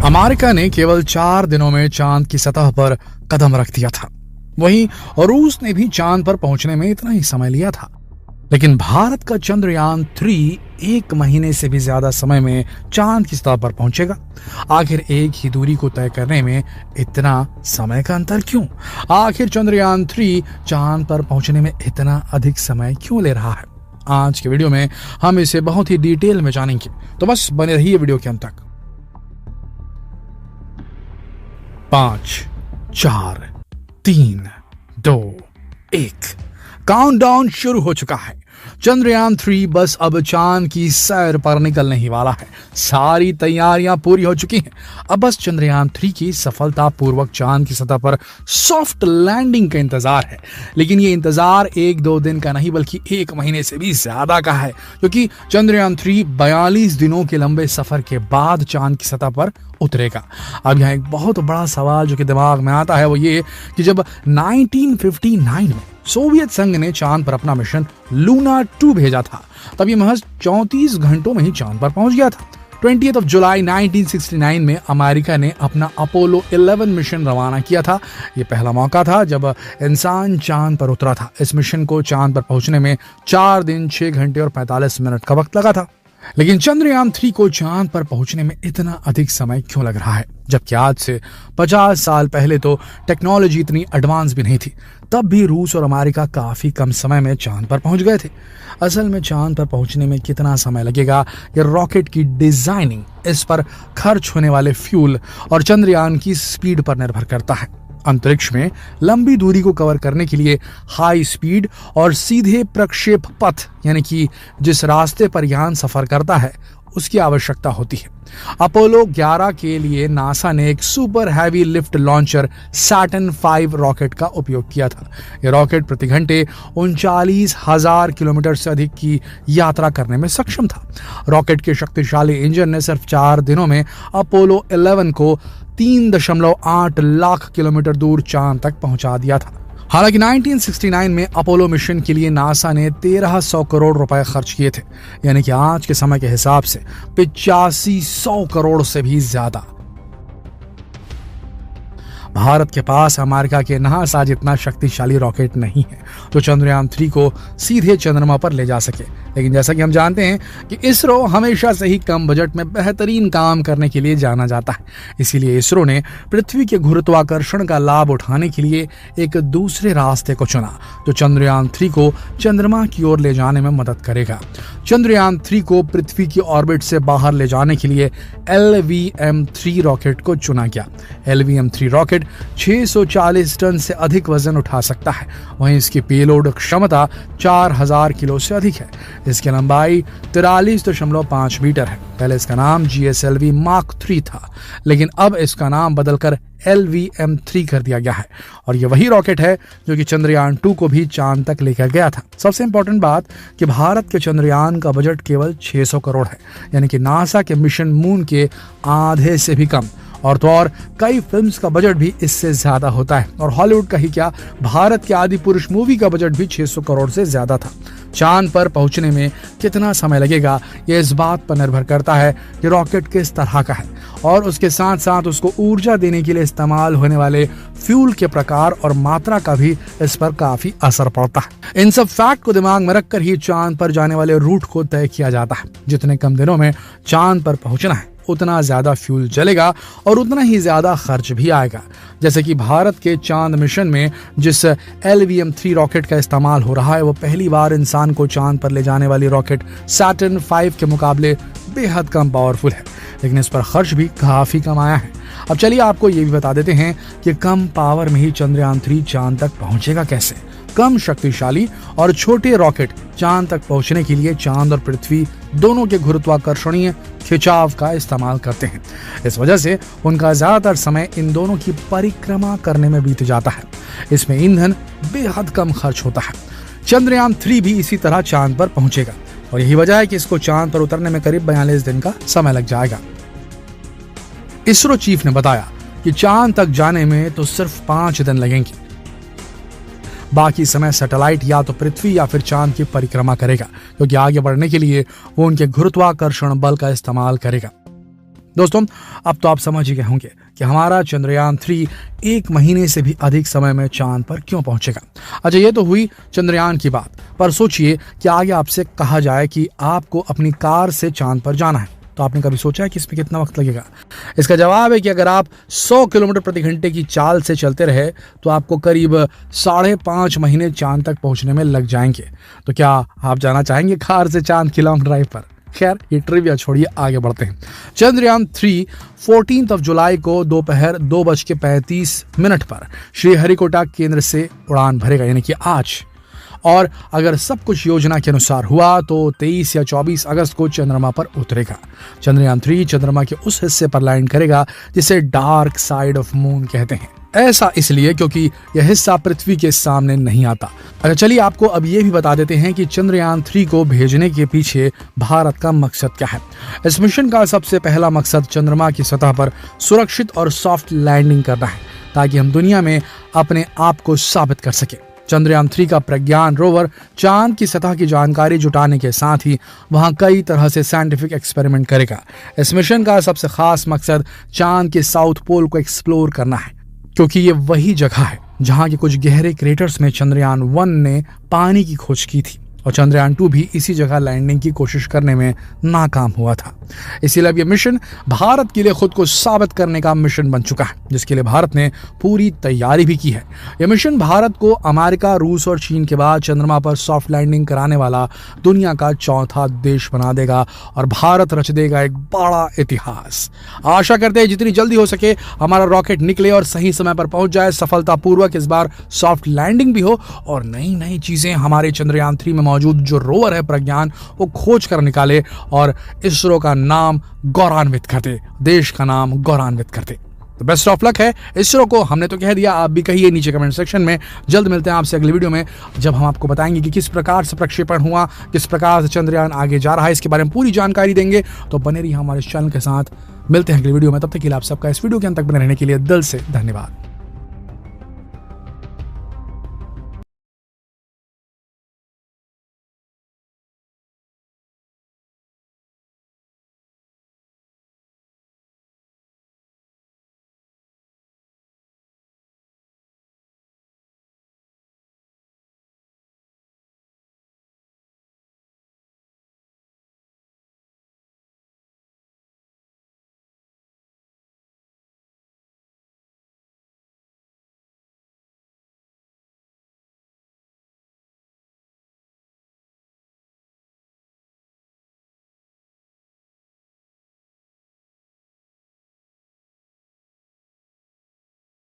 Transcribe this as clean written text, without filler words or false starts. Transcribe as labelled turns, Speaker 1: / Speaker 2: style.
Speaker 1: America ने केवल 4 दिनों में चांद की सतह पर कदम रख दिया था। वहीं रूस ने भी चांद पर पहुंचने में इतना ही समय लिया था। लेकिन भारत का चंद्रयान 3 1 महीने से भी ज्यादा समय में चांद की सतह पर पहुंचेगा। आखिर एक ही दूरी को तय करने में इतना समय का अंतर क्यों? आखिर चंद्रयान 3 चांद पर पहुंचने में इतना अधिक समय क्यों ले रहा है? आज के वीडियो में हम इसे बहुत ही डिटेल में जानेंगे, तो बस बने रहिए वीडियो के अंत तक। 5, 4, 3, 2, 1 काउंटडाउन शुरू हो चुका है। चंद्रयान 3 बस अब चांद की सैर पर निकलने ही वाला है। सारी तैयारियां पूरी हो चुकी हैं। अब बस चंद्रयान 3 की सफलतापूर्वक चांद की सतह पर सॉफ्ट लैंडिंग का इंतजार है। लेकिन ये इंतजार 1-2 दिन का नहीं बल्कि 1 महीने से भी ज्यादा का है, क्योंकि चंद्रयान 3 42 दिनों के लंबे सफर के बाद चांद की सतह पर उतरेगा। अब यहाँ एक बहुत बड़ा सवाल जो कि दिमाग में आता है वो ये कि जब 1959 में सोवियत संघ ने चांद पर अपना मिशन लूना 2 भेजा था, तब ये महज 34 घंटों में ही चांद पर पहुंच गया था। 20 जुलाई 1969 में अमेरिका ने अपना अपोलो 11 मिशन रवाना किया था। ये पहला मौका था जब इंसान चांद पर उतरा था। इस मिशन को चांद पर पहुंचने में 4 दिन 6 घंटे और 45 मिनट का वक्त लगा था। लेकिन चंद्रयान 3 को चांद पर पहुंचने में इतना अधिक समय क्यों लग रहा है, जबकि आज से 50 साल पहले तो टेक्नोलॉजी इतनी एडवांस भी नहीं थी। तब भी रूस और अमेरिका काफी कम समय में चांद पर पहुंच गए थे। असल में चांद पर पहुंचने में कितना समय लगेगा, ये रॉकेट की डिजाइनिंग, इस पर खर्च होने वाले फ्यूल और चंद्रयान की स्पीड पर निर्भर करता है। अंतरिक्ष में लंबी दूरी को कवर करने के लिए हाई स्पीड और सीधे प्रक्षेप पथ, यानी कि जिस रास्ते पर यान सफर करता है, उसकी आवश्यकता होती है। अपोलो 11 के लिए नासा ने एक super heavy lift launcher Saturn 5 rocket का उपयोग किया था। यह रॉकेट प्रति घंटे 39,000 किलोमीटर से अधिक की यात्रा करने में सक्षम था। रॉकेट के शक्तिशाली इंजन ने सिर्फ 4 दिनों में अपोलो 11 को 3.8 लाख किलोमीटर दूर चांद तक पहुंचा दिया था। हालांकि 1969 में अपोलो मिशन के लिए नासा ने 1300 करोड़ रुपए खर्च किए थे, यानी कि आज के समय के हिसाब से 8500 करोड़ से भी ज्यादा। भारत के पास अमेरिका के नासा जितना शक्तिशाली रॉकेट नहीं है जो चंद्रयान 3 को सीधे चंद्रमा पर ले जा सके। लेकिन जैसा कि हम जानते हैं कि इसरो हमेशा से ही कम बजट में बेहतरीन काम करने के लिए जाना जाता है। इसीलिए इसरो ने पृथ्वी के गुरुत्वाकर्षण का लाभ उठाने के लिए एक दूसरे रास्ते को चुना जो चंद्रयान 3 को चंद्रमा की ओर ले जाने में मदद करेगा। चंद्रयान 3 को पृथ्वी की ऑर्बिट से बाहर ले जाने के लिए LVM-3 रॉकेट को चुना गया। LVM-3 रॉकेट 640 टन से अधिक वजन उठा सकता है। वहीं इसकी पेलोड क्षमता 4000 किलो से अधिक है। इसकी लंबाई 43.5 मीटर है। पहले इसका नाम GSLV Mark 3 था, लेकिन अब इसका नाम बदलकर LVM-3 कर दिया गया है। और ये वही रॉकेट है जो कि चंद्रयान 2 को भी चांद तक लेकर गया था। सबसे इंपॉर्टेंट बात कि भारत के चंद्रयान का बजट केवल 600 करोड़ है, यानी कि नासा के मिशन मून के आधे से भी कम। और तो और कई फिल्म्स का बजट भी इससे ज्यादा होता है। और हॉलीवुड का ही क्या, भारत के आदि पुरुष मूवी का बजट भी 600 करोड़ से ज्यादा था। चांद पर पहुंचने में कितना समय लगेगा, यह इस बात पर निर्भर करता है कि रॉकेट किस तरह का है और उसके साथ साथ उसको ऊर्जा देने के लिए इस्तेमाल होने वाले फ्यूल के प्रकार और मात्रा का भी इस पर काफी असर पड़ता है। इन सब फैक्ट को दिमाग में रखकर ही चांद पर जाने वाले रूट को तय किया जाता है। जितने कम दिनों में चांद पर पहुंचना है, उतना ज्यादा फ्यूल जलेगा और उतना ही ज्यादा खर्च भी आएगा। जैसे कि भारत के चांद मिशन में जिस LVM-3 रॉकेट का इस्तेमाल हो रहा है, वो पहली बार इंसान को चांद पर ले जाने वाली रॉकेट सैटर्न 5 के मुकाबले बेहद कम पावरफुल है, लेकिन इस पर खर्च भी काफी कम आया है। अब चलिए आपको ये भी बता देते हैं कि कम पावर में ही चंद्रयान 3 चांद तक पहुंचेगा कैसे। कम शक्तिशाली और छोटे रॉकेट चांद तक पहुंचने के लिए चांद और पृथ्वी दोनों के गुरुत्वाकर्षणीय खिंचाव का इस्तेमाल करते हैं। इस वजह से उनका ज्यादातर समय इन दोनों की परिक्रमा करने में बीत जाता है। इसमें ईंधन बेहद कम खर्च होता है। चंद्रयान 3 भी इसी तरह चांद पर पहुंचेगा और यही वजह है कि इसको चांद पर उतरने में करीब 42 दिन का समय लग जाएगा। इसरो चीफ ने बताया कि चांद तक जाने में तो सिर्फ 5 दिन लगेंगे। बाकी समय सैटेलाइट या तो पृथ्वी या फिर चांद की परिक्रमा करेगा, क्योंकि आगे बढ़ने के लिए वो उनके गुरुत्वाकर्षण बल का इस्तेमाल करेगा। दोस्तों, अब तो आप समझ ही गए होंगे कि हमारा चंद्रयान 3 1 महीने से भी अधिक समय में चांद पर क्यों पहुंचेगा। अच्छा, ये तो हुई चंद्रयान की बात, पर सोचिए कि आगे आपसे कहा जाए कि आपको अपनी कार से चांद पर जाना है, तो आपने कभी सोचा है कि इसमें कितना वक्त लगेगा? इसका जवाब है कि अगर आप 100 किलोमीटर प्रति घंटे की चाल से चलते रहे तो आपको करीब 5.5 महीने चांद तक पहुंचने में लग जाएंगे। तो क्या आप जाना चाहेंगे कार से चांद की लॉन्ग ड्राइव पर? खैर, ये ट्रिविया छोड़िए, आगे बढ़ते हैं। चंद्रयान 3 14 जुलाई को दोपहर 2:35 पर श्रीहरिकोटा केंद्र से उड़ान भरेगा, यानी कि आज। और अगर सब कुछ योजना के अनुसार हुआ तो 23 या 24 अगस्त को चंद्रमा पर उतरेगा। चंद्रयान 3 चंद्रमा के उस हिस्से पर लैंड करेगा जिसे डार्क साइड ऑफ मून कहते हैं। ऐसा इसलिए क्योंकि यह हिस्सा पृथ्वी के सामने नहीं आता। अच्छा, चलिए आपको अब ये भी बता देते हैं कि चंद्रयान 3 को भेजने के पीछे भारत का मकसद क्या है। इस मिशन का सबसे पहला मकसद चंद्रमा की सतह पर सुरक्षित और सॉफ्ट लैंडिंग करना है, ताकि हम दुनिया में अपने आप को साबित कर सके। चंद्रयान 3 का प्रज्ञान रोवर चांद की सतह की जानकारी जुटाने के साथ ही वहां कई तरह से साइंटिफिक एक्सपेरिमेंट करेगा। इस मिशन का सबसे खास मकसद चांद के साउथ पोल को एक्सप्लोर करना है, क्योंकि ये वही जगह है जहां के कुछ गहरे क्रेटर्स में चंद्रयान 1 ने पानी की खोज की थी और चंद्रयान 2 भी इसी जगह लैंडिंग की कोशिश करने में नाकाम हुआ था। इसीलिए अब यह मिशन भारत के लिए खुद को साबित करने का मिशन बन चुका है, जिसके लिए भारत ने पूरी तैयारी भी की है। यह मिशन भारत को अमेरिका, रूस और चीन के बाद चंद्रमा पर सॉफ्ट लैंडिंग कराने वाला दुनिया का चौथा देश बना देगा और भारत रच देगा एक बड़ा इतिहास। आशा करते हैं जितनी जल्दी हो सके हमारा रॉकेट निकले और सही समय पर पहुंच जाए सफलतापूर्वक। इस बार सॉफ्ट लैंडिंग भी हो और नई नई चीजें हमारे चंद्रयान 3 में मौजूद जो रोवर है प्रज्ञान, वो खोज कर निकाले और इसरो का नाम गौरवान्वित करते, देश का नाम गौरवान्वित करते। तो बेस्ट ऑफ लक है इसरो को। हमने तो कह दिया, आप भी कहिए नीचे कमेंट सेक्शन में। जल्द मिलते हैं आपसे अगली वीडियो में, जब हम आपको बताएंगे कि किस प्रकार से प्रक्षेपण हुआ, किस प्रकार से चंद्रयान आगे जा रहा है, इसके बारे में पूरी जानकारी देंगे। तो बने रहिए हमारे चैनल के साथ। मिलते हैं अगली वीडियो में, तब तक के लिए आप सबका इस वीडियो के अंत तक बने रहने के लिए दिल से धन्यवाद।